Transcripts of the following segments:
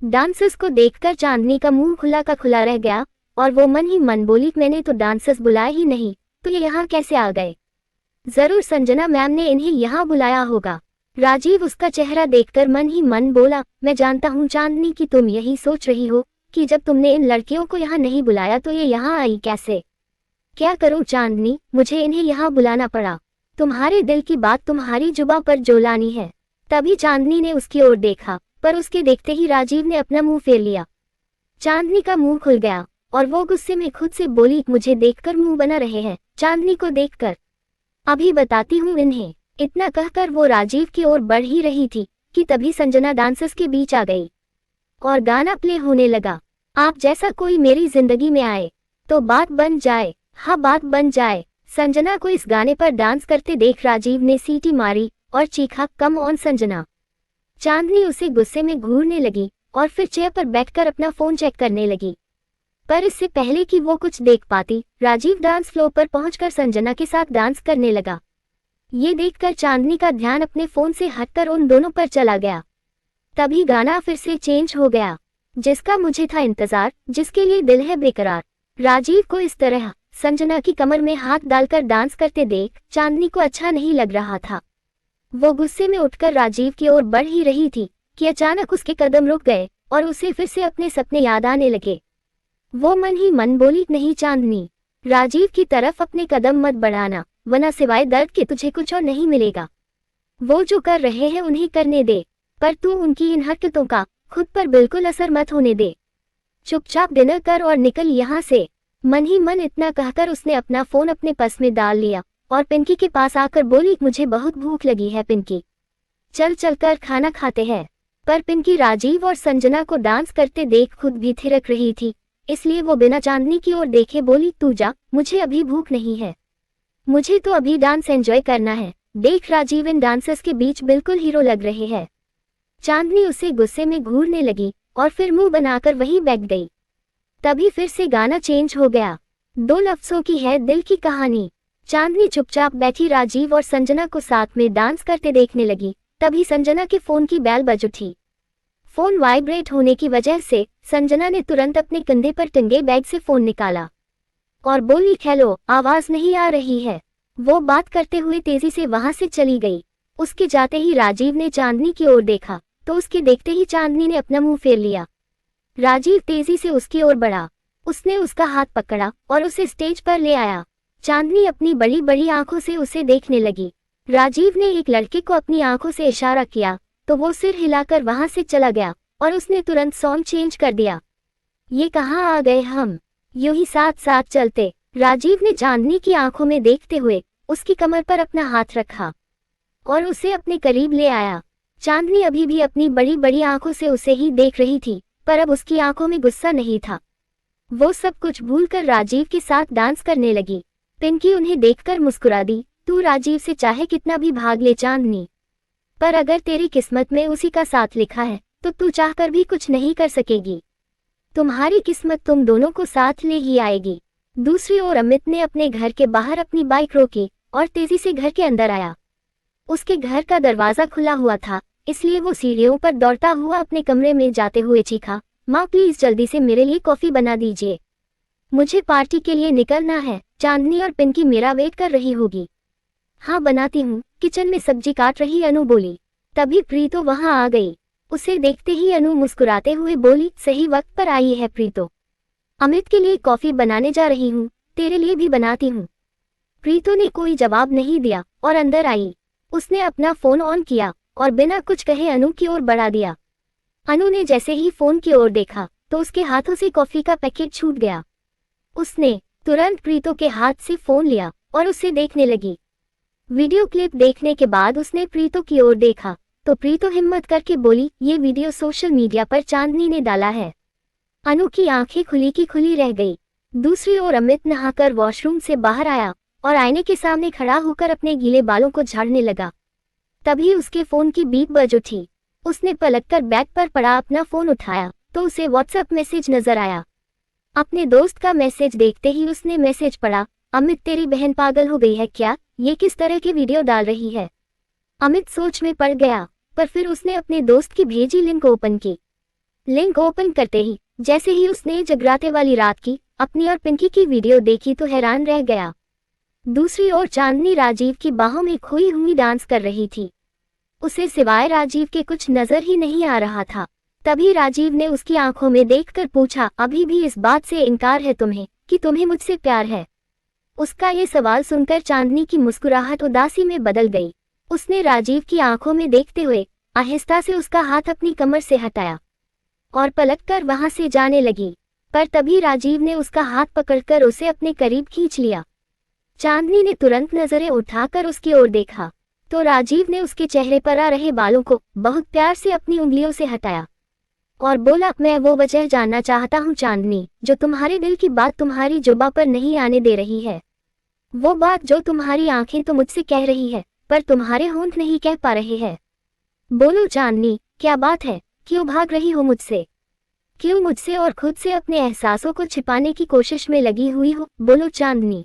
Dancers को देखकर चांदनी का मुंह खुला का खुला रह गया और वो मन ही मन बोली, मैंने तो डांसर्स बुलाए ही नहीं, तो ये यहाँ कैसे आ गए? जरूर संजना मैम ने इन्हें यहाँ बुलाया होगा। राजीव उसका चेहरा देखकर मन ही मन बोला, मैं जानता हूँ चांदनी कि तुम यही सोच रही हो कि जब तुमने इन लड़कियों को यहाँ नहीं बुलाया तो ये यहाँ आई कैसे? क्या करूँ चांदनी, मुझे इन्हें यहाँ बुलाना पड़ा। तुम्हारे दिल की बात तुम्हारी जुबां पर जो लानी है। तभी चांदनी ने उसकी ओर देखा, पर उसके देखते ही राजीव ने अपना मुंह फेर लिया। चांदनी का मुंह खुल गया और वो गुस्से में खुद से बोली, मुझे देखकर मुंह बना रहे हैं चांदनी को देखकर, अभी बताती हूँ इन्हें। इतना कहकर वो राजीव की ओर बढ़ ही रही थी कि तभी संजना डांसर्स के बीच आ गई और गाना प्ले होने लगा। आप जैसा कोई मेरी जिंदगी में आए तो बात बन जाए, हाँ बात बन जाए। संजना को इस गाने पर डांस करते देख राजीव ने सीटी मारी और चीखा, कम ऑन संजना। चांदनी उसे गुस्से में घूरने लगी और फिर चेयर पर बैठकर अपना फोन चेक करने लगी। पर इससे पहले कि वो कुछ देख पाती, राजीव डांस फ्लोर पर पहुंचकर संजना के साथ डांस करने लगा। ये देखकर चांदनी का ध्यान अपने फोन से हटकर उन दोनों पर चला गया। तभी गाना फिर से चेंज हो गया। जिसका मुझे था इंतजार, जिसके लिए दिल है बेकरार। राजीव को इस तरह संजना की कमर में हाथ डालकर डांस करते देख चांदनी को अच्छा नहीं लग रहा था। वो गुस्से में उठकर राजीव की ओर बढ़ ही रही थी कि अचानक उसके कदम रुक गए और उसे फिर से अपने सपने याद आने लगे। वो मन ही मन बोली, नहीं चांदनी, राजीव की तरफ अपने कदम मत बढ़ाना, वरना सिवाय दर्द के तुझे कुछ और नहीं मिलेगा। वो जो कर रहे हैं उन्हें करने दे, पर तू उनकी इन हरकतों का खुद पर बिल्कुल असर मत होने दे। चुपचाप डिनर कर और निकल यहाँ से। मन ही मन इतना कहकर उसने अपना फोन अपने पर्स में डाल लिया और पिंकी के पास आकर बोली, मुझे बहुत भूख लगी है पिंकी, चल चलकर खाना खाते हैं। पर पिंकी राजीव और संजना को डांस करते देख खुद भी थिरक रही थी, इसलिए वो बिना चांदनी की ओर देखे बोली, तू जा, मुझे अभी भूख नहीं है, मुझे तो अभी डांस एंजॉय करना है। देख राजीव इन डांसर्स के बीच बिल्कुल हीरो लग रहे हैं। चांदनी उसे गुस्से में घूरने लगी और फिर मुंह बनाकर वहीं बैठ गई। तभी फिर से गाना चेंज हो गया। दो लफ्जों की है दिल की कहानी। चांदनी चुपचाप बैठी राजीव और संजना को साथ में डांस करते देखने लगी। तभी संजना के फोन की बेल बज उठी। फोन वाइब्रेट होने की वजह से संजना ने तुरंत अपने कंधे पर टंगे बैग से फोन निकाला और बोली, हेलो, आवाज नहीं आ रही है। वो बात करते हुए तेजी से वहां से चली गई। उसके जाते ही राजीव ने चांदनी की ओर देखा तो उसके देखते ही चांदनी ने अपना मुंह फेर लिया। राजीव तेजी से उसकी ओर बढ़ा, उसने उसका हाथ पकड़ा और उसे स्टेज पर ले आया। चांदनी अपनी बड़ी बड़ी आंखों से उसे देखने लगी। राजीव ने एक लड़के को अपनी आंखों से इशारा किया तो वो सिर हिलाकर वहां से चला गया और उसने तुरंत सॉन्ग चेंज कर दिया। ये कहाँ आ गए हम, यूं ही साथ साथ चलते। राजीव ने चांदनी की आंखों में देखते हुए उसकी कमर पर अपना हाथ रखा और उसे अपने करीब ले आया। चांदनी अभी भी अपनी बड़ी बड़ी आंखों से उसे ही देख रही थी, पर अब उसकी आंखों में गुस्सा नहीं था। वो सब कुछ भूलकर राजीव के साथ डांस करने लगी। पिंकी उन्हें देखकर मुस्कुरा दी, तू राजीव से चाहे कितना भी भाग ले चांदनी, पर अगर तेरी किस्मत में उसी का साथ लिखा है तो तू चाहकर भी कुछ नहीं कर सकेगी। तुम्हारी किस्मत तुम दोनों को साथ ले ही आएगी। दूसरी ओर अमित ने अपने घर के बाहर अपनी बाइक रोकी और तेजी से घर के अंदर आया। उसके घर का दरवाजा खुला हुआ था, इसलिए वो सीढ़ियों पर दौड़ता हुआ अपने कमरे में जाते हुए चीखा, माँ प्लीज जल्दी से मेरे लिए कॉफी बना दीजिए, मुझे पार्टी के लिए निकलना है। चांदनी और पिंकी मेरा वेट कर रही होगी। हाँ बनाती हूँ, किचन में सब्जी काट रही अनु बोली। तभी प्रीतो वहां आ गई। उसे देखते ही अनु मुस्कुराते हुए बोली, सही वक्त पर आई है प्रीतो, अमित के लिए कॉफी बनाने जा रही हूँ, तेरे लिए भी बनाती हूँ। प्रीतो ने कोई जवाब नहीं दिया और अंदर आई। उसने अपना फोन ऑन किया और बिना कुछ कहे अनु की ओर बढ़ा दिया। अनु ने जैसे ही फोन की ओर देखा तो उसके हाथों से कॉफी का पैकेट छूट गया। उसने तुरंत प्रीतो के हाथ से फोन लिया और उसे देखने लगी। वीडियो क्लिप देखने के बाद उसने प्रीतो की ओर देखा तो प्रीतो हिम्मत करके बोली, ये वीडियो सोशल मीडिया पर चांदनी ने डाला है। अनु की आंखें खुली की खुली रह गई। दूसरी ओर अमित नहाकर वॉशरूम से बाहर आया और आईने के सामने खड़ा होकर अपने गीले बालों को झाड़ने लगा। तभी उसके फोन की बीप बज उठी। उसने पलटकर बैग पर पड़ा अपना फोन उठाया तो उसे व्हाट्सएप मैसेज नजर आया। अपने दोस्त का मैसेज देखते ही उसने मैसेज पढ़ा, अमित तेरी बहन पागल हो गई है क्या, ये किस तरह की वीडियो डाल रही है। अमित सोच में पड़ गया, पर फिर उसने अपने दोस्त की भेजी लिंक ओपन की। लिंक ओपन करते ही जैसे ही उसने जगराते वाली रात की अपनी और पिंकी की वीडियो देखी तो हैरान रह गया। दूसरी ओर चांदनी राजीव की बाहों में खोई हुई डांस कर रही थी। उसे सिवाय राजीव के कुछ नजर ही नहीं आ रहा था। तभी राजीव ने उसकी आंखों में देखकर पूछा, अभी भी इस बात से इनकार है तुम्हें कि तुम्हें मुझसे प्यार है? उसका ये सवाल सुनकर चांदनी की मुस्कुराहट उदासी में बदल गई। उसने राजीव की आंखों में देखते हुए आहिस्ता से उसका हाथ अपनी कमर से हटाया और पलटकर वहां से जाने लगी। पर तभी राजीव ने उसका हाथ पकड़कर उसे अपने करीब खींच लिया। चांदनी ने तुरंत नजरें उठाकर उसकी ओर देखा तो राजीव ने उसके चेहरे पर आ रहे बालों को बहुत प्यार से अपनी उंगलियों से हटाया और बोला, मैं वो वजह जानना चाहता हूँ चांदनी, जो तुम्हारे दिल की बात तुम्हारी जुबां पर नहीं आने दे रही है। वो बात जो तुम्हारी आंखें तो मुझसे कह रही है पर तुम्हारे होंठ नहीं कह पा रहे हैं। बोलो चांदनी, क्या बात है? क्यों भाग रही हो मुझसे? क्यों मुझसे और खुद से अपने एहसासों को छिपाने की कोशिश में लगी हुई हो? बोलो चांदनी।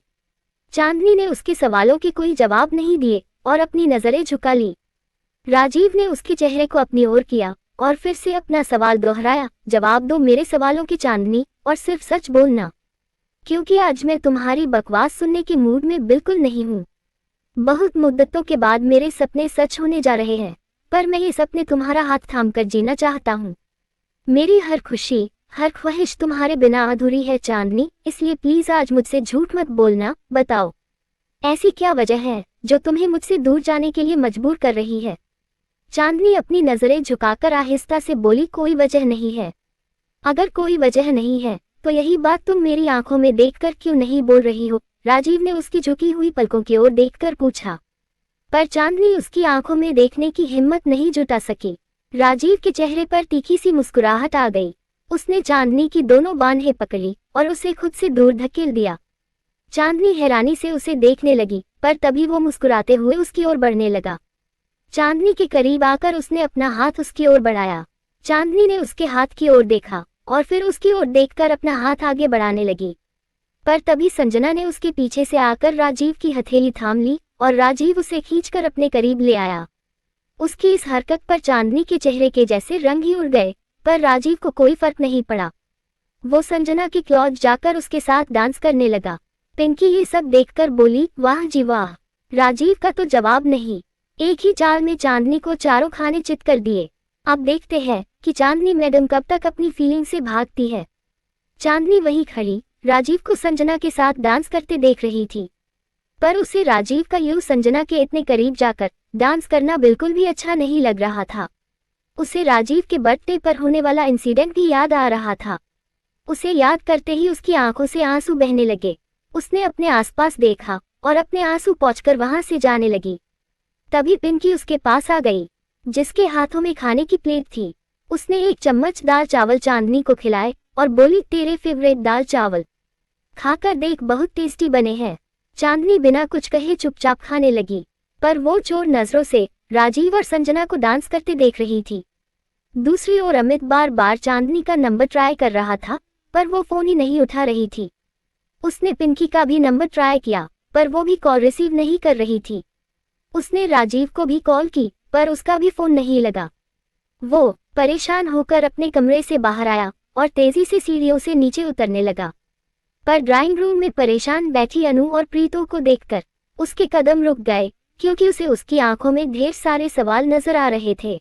चांदनी ने उसके सवालों के कोई जवाब नहीं दिए और अपनी नजरें झुका ली। राजीव ने उसके चेहरे को अपनी ओर किया और फिर से अपना सवाल दोहराया, जवाब दो मेरे सवालों के चांदनी, और सिर्फ सच बोलना, क्योंकि आज मैं तुम्हारी बकवास सुनने के मूड में बिल्कुल नहीं हूँ। बहुत मुद्दतों के बाद मेरे सपने सच होने जा रहे हैं, पर मैं ये सपने तुम्हारा हाथ थामकर जीना चाहता हूँ। मेरी हर खुशी, हर ख्वाहिश तुम्हारे बिना अधूरी है चांदनी, इसलिए प्लीज आज मुझसे झूठ मत बोलना। बताओ, ऐसी क्या वजह है जो तुम्हें मुझसे दूर जाने के लिए मजबूर कर रही है? चांदनी अपनी नजरें झुकाकर आहिस्ता से बोली, कोई वजह नहीं है। अगर कोई वजह नहीं है तो यही बात तुम मेरी आंखों में देखकर क्यों नहीं बोल रही हो? राजीव ने उसकी झुकी हुई पलकों की ओर देखकर पूछा, पर चांदनी उसकी आंखों में देखने की हिम्मत नहीं जुटा सकी। राजीव के चेहरे पर तीखी सी मुस्कुराहट आ गई। उसने चांदनी की दोनों बाहें पकड़ी और उसे खुद से दूर धकेल दिया। चांदनी हैरानी से उसे देखने लगी, पर तभी वो मुस्कुराते हुए उसकी ओर बढ़ने लगा। चांदनी के करीब आकर उसने अपना हाथ उसकी ओर बढ़ाया। चांदनी ने उसके हाथ की ओर देखा और फिर उसकी ओर देखकर अपना हाथ आगे बढ़ाने लगी, पर तभी संजना ने उसके पीछे से आकर राजीव की हथेली थाम ली और राजीव उसे खींचकर अपने करीब ले आया। उसकी इस हरकत पर चांदनी के चेहरे के जैसे रंग ही उड़ गए, पर राजीव को कोई फर्क नहीं पड़ा। वो संजना के क्लॉज जाकर उसके साथ डांस करने लगा। पिंकी ये सब देखकर बोली, वाह जी वाह। राजीव का तो जवाब नहीं। एक ही चाल में चांदनी को चारों खाने चित कर दिए। अब देखते हैं कि चांदनी मैडम कब तक अपनी फीलिंग से भागती है। चांदनी वहीं खड़ी राजीव को संजना के साथ डांस करते देख रही थी, पर उसे राजीव का यूं संजना के इतने करीब जाकर डांस करना बिल्कुल भी अच्छा नहीं लग रहा था। उसे राजीव के बर्थडे पर होने वाला इंसिडेंट भी याद आ रहा था। उसे याद करते ही उसकी आंखों से आंसू बहने लगे। उसने अपने आसपास देखा और अपने आंसू पोंछकर वहां से जाने लगी। तभी पिंकी उसके पास आ गई, जिसके हाथों में खाने की प्लेट थी। उसने एक चम्मच दाल चावल चांदनी को खिलाए और बोली, तेरे फेवरेट दाल चावल, खाकर देख बहुत टेस्टी बने हैं। चांदनी बिना कुछ कहे चुपचाप खाने लगी, पर वो चोर नजरों से राजीव और संजना को डांस करते देख रही थी। दूसरी ओर अमित बार बार चांदनी का नंबर ट्राई कर रहा था, पर वो फोन ही नहीं उठा रही थी। उसने पिंकी का भी नंबर ट्राई किया, पर वो भी कॉल रिसीव नहीं कर रही थी। उसने राजीव को भी कॉल की, पर उसका भी फोन नहीं लगा। वो परेशान होकर अपने कमरे से बाहर आया और तेजी से सीढ़ियों से नीचे उतरने लगा, पर ड्राइंग रूम में परेशान बैठी अनु और प्रीतो को देखकर उसके कदम रुक गए, क्योंकि उसे उसकी आंखों में ढेर सारे सवाल नजर आ रहे थे।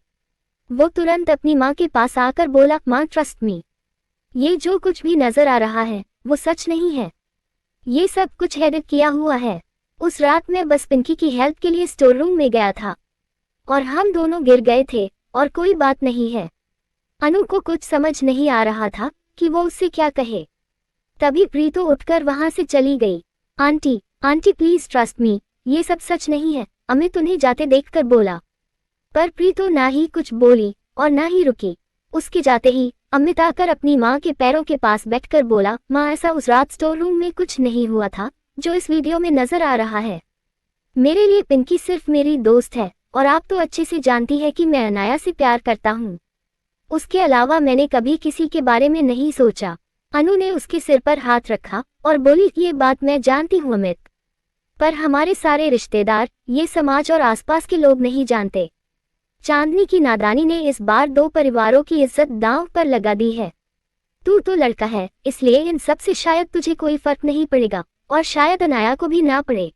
वो तुरंत अपनी माँ के पास आकर बोला, माँ ट्रस्ट मी, ये जो कुछ भी नजर आ रहा है वो सच नहीं है। ये सब कुछ एडिट किया हुआ है। उस रात मैं बस पिंकी की हेल्प के लिए स्टोर रूम में गया था और हम दोनों गिर गए थे और कोई बात नहीं है। अनु को कुछ समझ नहीं आ रहा था कि वो उससे क्या कहे। तभी प्रीतो उठकर वहां से चली गई। Aunty, aunty please trust me, ये सब सच नहीं है, अमित उन्हें जाते देखकर बोला। पर प्रीतो ना ही कुछ बोली और ना ही रुकी। उसके जाते ही अमित आकर अपनी माँ के पैरों के पास बैठकर बोला, माँ ऐसा उस रात स्टोर रूम में कुछ नहीं हुआ था जो इस वीडियो में नजर आ रहा है। मेरे लिए पिंकी सिर्फ मेरी दोस्त है और आप तो अच्छे से जानती है कि मैं अनाया से प्यार करता हूँ। उसके अलावा मैंने कभी किसी के बारे में नहीं सोचा। अनु ने उसके सिर पर हाथ रखा और बोली, ये बात मैं जानती हूँ अमित, पर हमारे सारे रिश्तेदार, ये समाज और आसपास के लोग नहीं जानते। चांदनी की नादानी ने इस बार दो परिवारों की इज्जत दांव पर लगा दी है। तू तो लड़का है, इसलिए इन सब से शायद तुझे कोई फर्क नहीं पड़ेगा, और शायद अनाया को भी ना पड़े,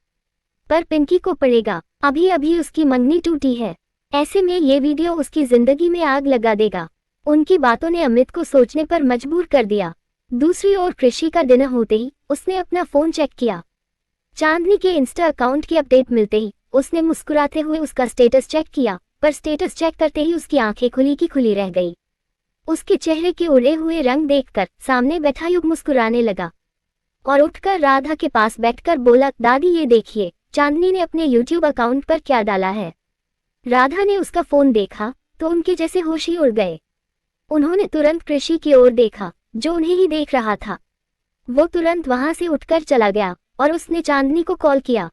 पर पिंकी को पड़ेगा। अभी अभी उसकी मंगनी टूटी है, ऐसे में ये वीडियो उसकी जिंदगी में आग लगा देगा। उनकी बातों ने अमित को सोचने पर मजबूर कर दिया। दूसरी ओर कृषि का डिनर होते ही उसने अपना फोन चेक किया। चांदनी के इंस्टा अकाउंट की अपडेट मिलते ही उसने मुस्कुराते हुए उसका स्टेटस चेक किया, पर स्टेटस चेक करते ही उसकी आंखें खुली की खुली रह गई। उसके चेहरे के उड़े हुए रंग देखकर सामने बैठा युग मुस्कुराने लगा और उठकर राधा के पास बैठकर बोला, दादी ये देखिए, चांदनी ने अपने यूट्यूब अकाउंट पर क्या डाला है। राधा ने उसका फोन देखा तो उनके जैसे होश ही उड़ गए। उन्होंने तुरंत कृषि की ओर देखा जो उन्हें ही देख रहा था। वो तुरंत वहां से उठकर चला गया और उसने चांदनी को कॉल किया।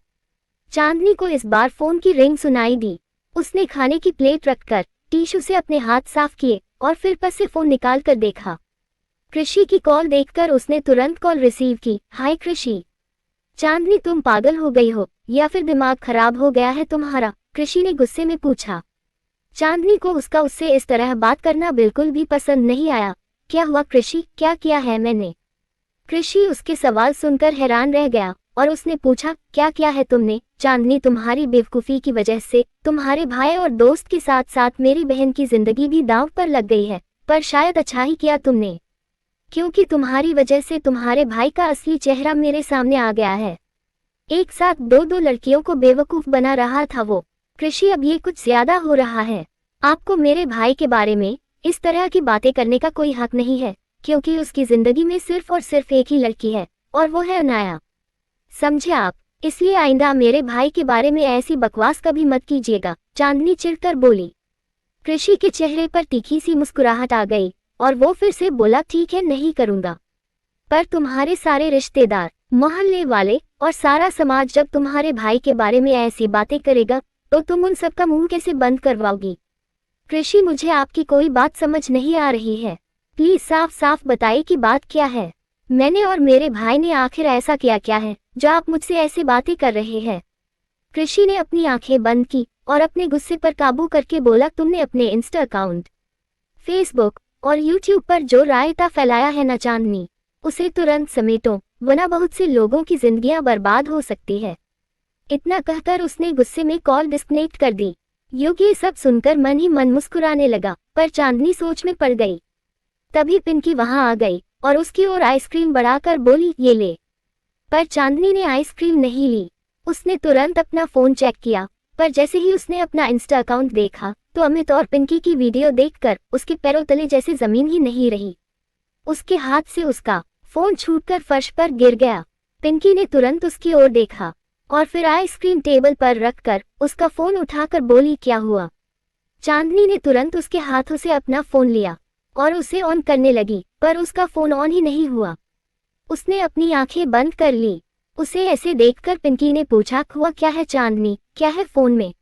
चांदनी को इस बार फोन की रिंग सुनाई दी। उसने खाने की प्लेट रखकर टिश्यू से अपने हाथ साफ किए और फिर पस से फोन निकाल कर देखा। कृषि की कॉल देखकर उसने तुरंत कॉल रिसीव की। हाय कृषि। चांदनी तुम पागल हो गई हो या फिर दिमाग खराब हो गया है तुम्हारा, कृषि ने गुस्से में पूछा। चांदनी को उससे इस तरह बात करना बिल्कुल भी पसंद नहीं आया। क्या हुआ कृषि, क्या किया है मैंने? कृषि उसके सवाल सुनकर हैरान रह गया और उसने पूछा, क्या किया है तुमने? चांदनी तुम्हारी बेवकूफ़ी की वजह से तुम्हारे भाई और दोस्त के साथ साथ मेरी बहन की जिंदगी भी दांव पर लग गई है, पर शायद अच्छा ही किया तुमने, क्योंकि तुम्हारी वजह से तुम्हारे भाई का असली चेहरा मेरे सामने आ गया है। एक साथ दो लड़कियों को बेवकूफ़ बना रहा था वो। कृषि अब ये कुछ ज्यादा हो रहा है। आपको मेरे भाई के बारे में इस तरह की बातें करने का कोई हक नहीं है, क्योंकि उसकी जिंदगी में सिर्फ और सिर्फ एक ही लड़की है और वो है अनाया, समझे आप? इसलिए आइंदा मेरे भाई के बारे में ऐसी बकवास कभी मत कीजिएगा, चांदनी चिढ़कर बोली। कृषि के चेहरे पर तीखी सी मुस्कुराहट आ गई और वो फिर से बोला, ठीक है नहीं करूंगा, पर तुम्हारे सारे रिश्तेदार, मोहल्ले वाले और सारा समाज जब तुम्हारे भाई के बारे में ऐसी बातें करेगा तो तुम उन सबका मुंह कैसे बंद करवाओगी? कृषि मुझे आपकी कोई बात समझ नहीं आ रही है, प्लीज साफ साफ बताइए कि बात क्या है। मैंने और मेरे भाई ने आखिर ऐसा क्या है जो आप मुझसे ऐसी बातें कर रहे हैं? कृषि ने अपनी आंखें बंद की और अपने गुस्से पर काबू करके बोला, तुमने अपने इंस्टा अकाउंट, फेसबुक और यूट्यूब पर जो रायता फैलाया है ना चांदनी, उसे तुरंत समेटो, वरना बहुत से लोगों की जिंदगियां बर्बाद हो सकती है। इतना कहकर उसने गुस्से में कॉल डिस्कनेक्ट कर दी। युग ये सब सुनकर मन ही मन मुस्कुराने लगा, पर चांदनी सोच में पड़ गई। तभी पिंकी वहां आ गई और उसकी ओर आइसक्रीम बढ़ाकर बोली, ये ले। पर चांदनी ने आइसक्रीम नहीं ली। उसने तुरंत अपना फोन चेक किया, पर जैसे ही उसने अपना इंस्टा अकाउंट देखा तो अमित और पिंकी की वीडियो देखकर उसके पैरों तले जैसे जमीन ही नहीं रही। उसके हाथ से उसका फोन छूटकर फर्श पर गिर गया। पिंकी ने तुरंत उसकी ओर देखा और फिर आइसक्रीम टेबल पर रखकर उसका फोन उठाकर बोली, क्या हुआ? चांदनी ने तुरंत उसके हाथों से अपना फोन लिया और उसे ऑन करने लगी, पर उसका फोन ऑन ही नहीं हुआ। उसने अपनी आंखें बंद कर ली। उसे ऐसे देखकर पिंकी ने पूछा, हुआ क्या है चांदनी, क्या है फोन में?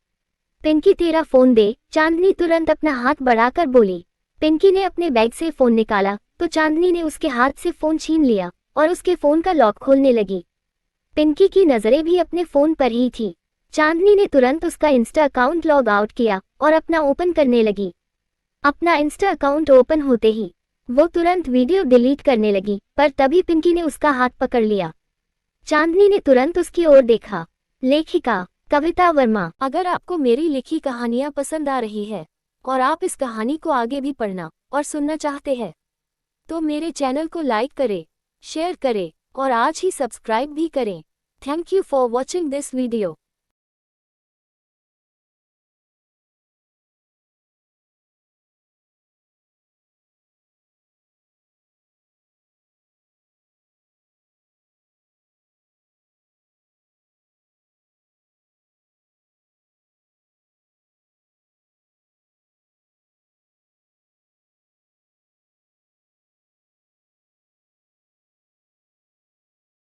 पिंकी तेरा फोन दे, चांदनी तुरंत अपना हाथ बढ़ाकर बोली। पिंकी ने अपने बैग से फोन निकाला तो चांदनी ने उसके हाथ से फोन छीन लिया और उसके फोन का लॉक खोलने लगी। पिंकी की नजरें भी अपने फोन पर ही थी। चांदनी ने तुरंत उसका इंस्टा अकाउंट लॉग आउट किया और अपना ओपन करने लगी। अपना इंस्टा अकाउंट ओपन होते ही वो तुरंत वीडियो डिलीट करने लगी, पर तभी पिंकी ने उसका हाथ पकड़ लिया। चांदनी ने तुरंत उसकी ओर देखा। लेखिका कविता वर्मा। अगर आपको मेरी लिखी कहानियां पसंद आ रही है और आप इस कहानी को आगे भी पढ़ना और सुनना चाहते हैं तो मेरे चैनल को लाइक करें, शेयर करें और आज ही सब्सक्राइब भी करें। Thank you for watching this video.